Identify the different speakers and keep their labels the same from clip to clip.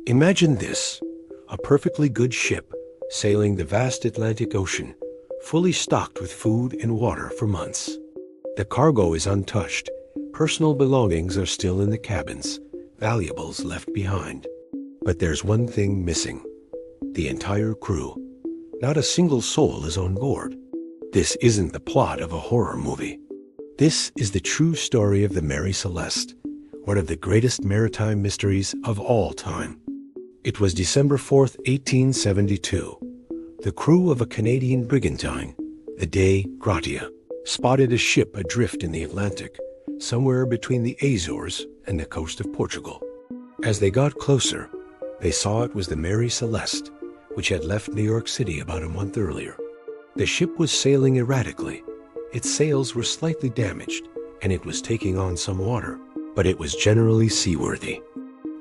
Speaker 1: Imagine this, a perfectly good ship sailing the vast Atlantic Ocean, fully stocked with food and water for months. The cargo is untouched, personal belongings are still in the cabins, valuables left behind. But there's one thing missing: the entire crew. Not a single soul is on board. This isn't the plot of a horror movie. This is the true story of the Mary Celeste, one of the greatest maritime mysteries of all time. It was December 4th, 1872. The crew of a Canadian brigantine, the Dei Gratia, spotted a ship adrift in the Atlantic, somewhere between the Azores and the coast of Portugal. As they got closer, they saw it was the Mary Celeste, which had left New York City about a month earlier. The ship was sailing erratically. Its sails were slightly damaged, and it was taking on some water, but it was generally seaworthy.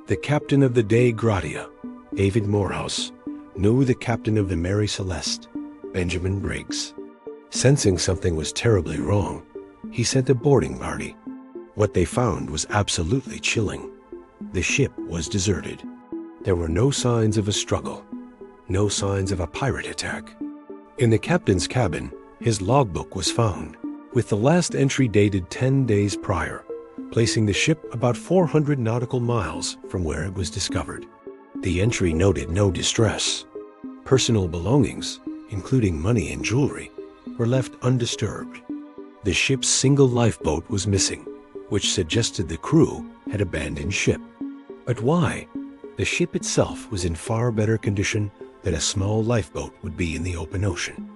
Speaker 1: The captain of the Dei Gratia, David Morehouse, knew the captain of the Mary Celeste, Benjamin Briggs. Sensing something was terribly wrong, he sent a boarding party. What they found was absolutely chilling. The ship was deserted. There were no signs of a struggle, no signs of a pirate attack. In the captain's cabin, his logbook was found, with the last entry dated 10 days prior, placing the ship about 400 nautical miles from where it was discovered. The entry noted no distress. Personal belongings, including money and jewelry, were left undisturbed. The ship's single lifeboat was missing, which suggested the crew had abandoned ship. But why? The ship itself was in far better condition than a small lifeboat would be in the open ocean.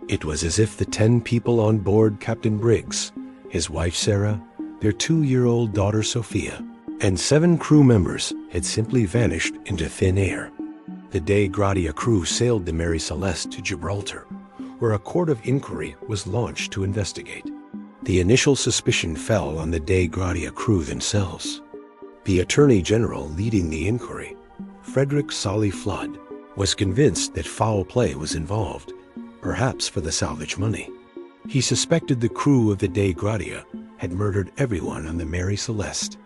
Speaker 1: It was as if the 10 people on board Captain Briggs, his wife Sarah, their 2-year-old daughter Sophia, and 7 crew members had simply vanished into thin air. The Dei Gratia crew sailed the Mary Celeste to Gibraltar, where a court of inquiry was launched to investigate. The initial suspicion fell on the Dei Gratia crew themselves. The Attorney General leading the inquiry, Frederick Solly Flood, was convinced that foul play was involved, perhaps for the salvage money. He suspected the crew of the Dei Gratia had murdered everyone on the Mary Celeste.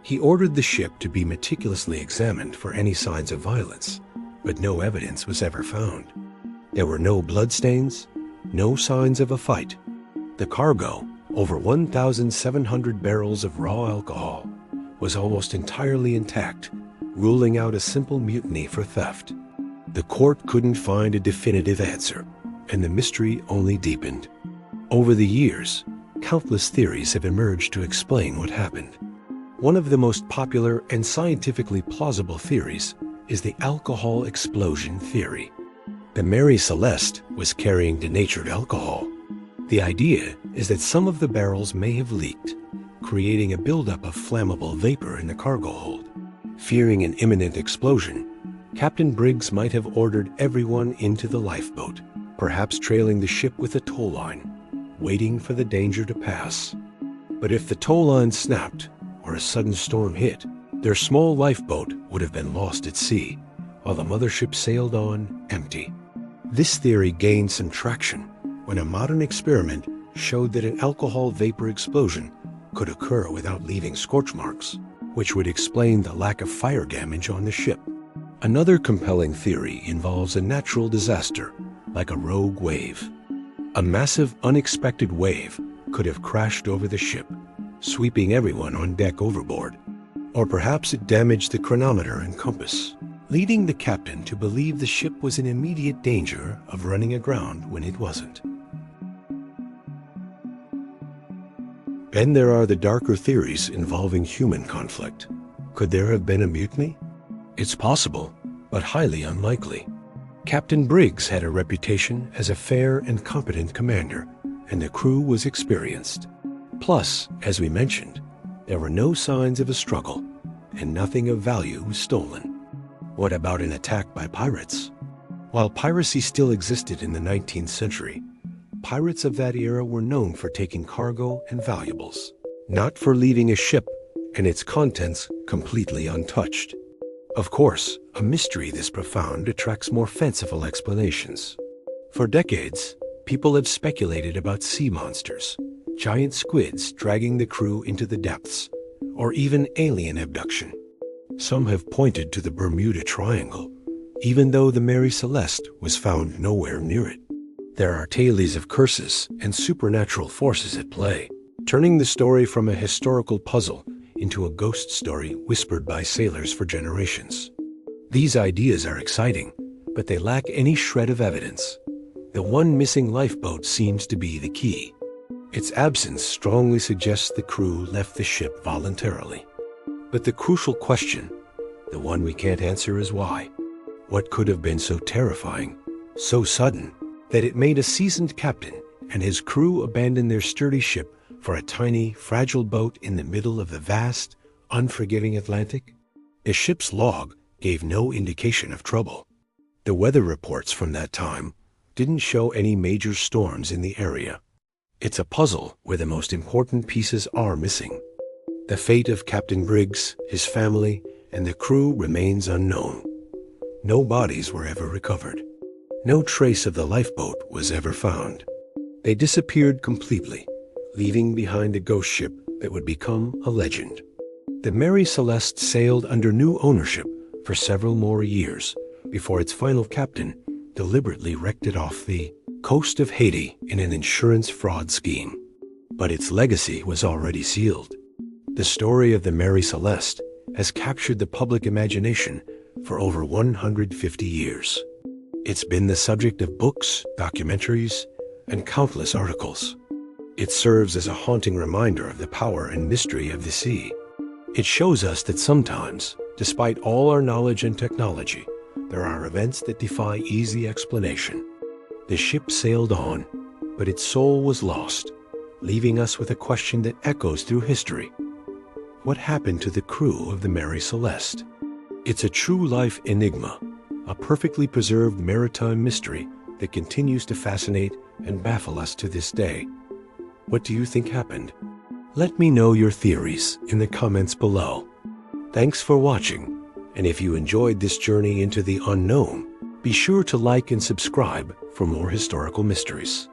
Speaker 1: He ordered the ship to be meticulously examined for any signs of violence, but no evidence was ever found. There were no bloodstains, no signs of a fight. The cargo, over 1,700 barrels of raw alcohol, was almost entirely intact, ruling out a simple mutiny for theft. The court couldn't find a definitive answer, and the mystery only deepened. Over the years, countless theories have emerged to explain what happened. One of the most popular and scientifically plausible theories is the alcohol explosion theory. The Mary Celeste was carrying denatured alcohol. The idea is that some of the barrels may have leaked, creating a buildup of flammable vapor in the cargo hold. Fearing an imminent explosion, Captain Briggs might have ordered everyone into the lifeboat, perhaps trailing the ship with a tow line, waiting for the danger to pass. But if the tow line snapped or a sudden storm hit, their small lifeboat would have been lost at sea, while the mothership sailed on empty. This theory gained some traction when a modern experiment showed that an alcohol vapor explosion could occur without leaving scorch marks, which would explain the lack of fire damage on the ship. Another compelling theory involves a natural disaster, like a rogue wave. A massive, unexpected wave could have crashed over the ship, sweeping everyone on deck overboard. Or perhaps it damaged the chronometer and compass, leading the captain to believe the ship was in immediate danger of running aground when it wasn't. Then there are the darker theories involving human conflict. Could there have been a mutiny? It's possible, but highly unlikely. Captain Briggs had a reputation as a fair and competent commander, and the crew was experienced. Plus, as we mentioned, there were no signs of a struggle, and nothing of value was stolen. What about an attack by pirates? While piracy still existed in the 19th century, pirates of that era were known for taking cargo and valuables, not for leaving a ship and its contents completely untouched. Of course, a mystery this profound attracts more fanciful explanations. For decades, people have speculated about sea monsters, giant squids dragging the crew into the depths, or even alien abduction. Some have pointed to the Bermuda Triangle, even though the Mary Celeste was found nowhere near it. There are tales of curses and supernatural forces at play, turning the story from a historical puzzle into a ghost story whispered by sailors for generations. These ideas are exciting, but they lack any shred of evidence. The one missing lifeboat seems to be the key. Its absence strongly suggests the crew left the ship voluntarily. But the crucial question, the one we can't answer, is why? What could have been so terrifying, so sudden, that it made a seasoned captain and his crew abandon their sturdy ship for a tiny, fragile boat in the middle of the vast, unforgiving Atlantic? The ship's log gave no indication of trouble. The weather reports from that time didn't show any major storms in the area. It's a puzzle where the most important pieces are missing. The fate of Captain Briggs, his family, and the crew remains unknown. No bodies were ever recovered. No trace of the lifeboat was ever found. They disappeared completely, leaving behind a ghost ship that would become a legend. The Mary Celeste sailed under new ownership for several more years before its final captain deliberately wrecked it off the coast of Haiti in an insurance fraud scheme. But its legacy was already sealed. The story of the Mary Celeste has captured the public imagination for over 150 years. It's been the subject of books, documentaries, and countless articles. It serves as a haunting reminder of the power and mystery of the sea. It shows us that sometimes, despite all our knowledge and technology, there are events that defy easy explanation. The ship sailed on, but its soul was lost, leaving us with a question that echoes through history. What happened to the crew of the Mary Celeste? It's a true life enigma, a perfectly preserved maritime mystery that continues to fascinate and baffle us to this day. What do you think happened? Let me know your theories in the comments below. Thanks for watching, and if you enjoyed this journey into the unknown, be sure to like and subscribe for more historical mysteries.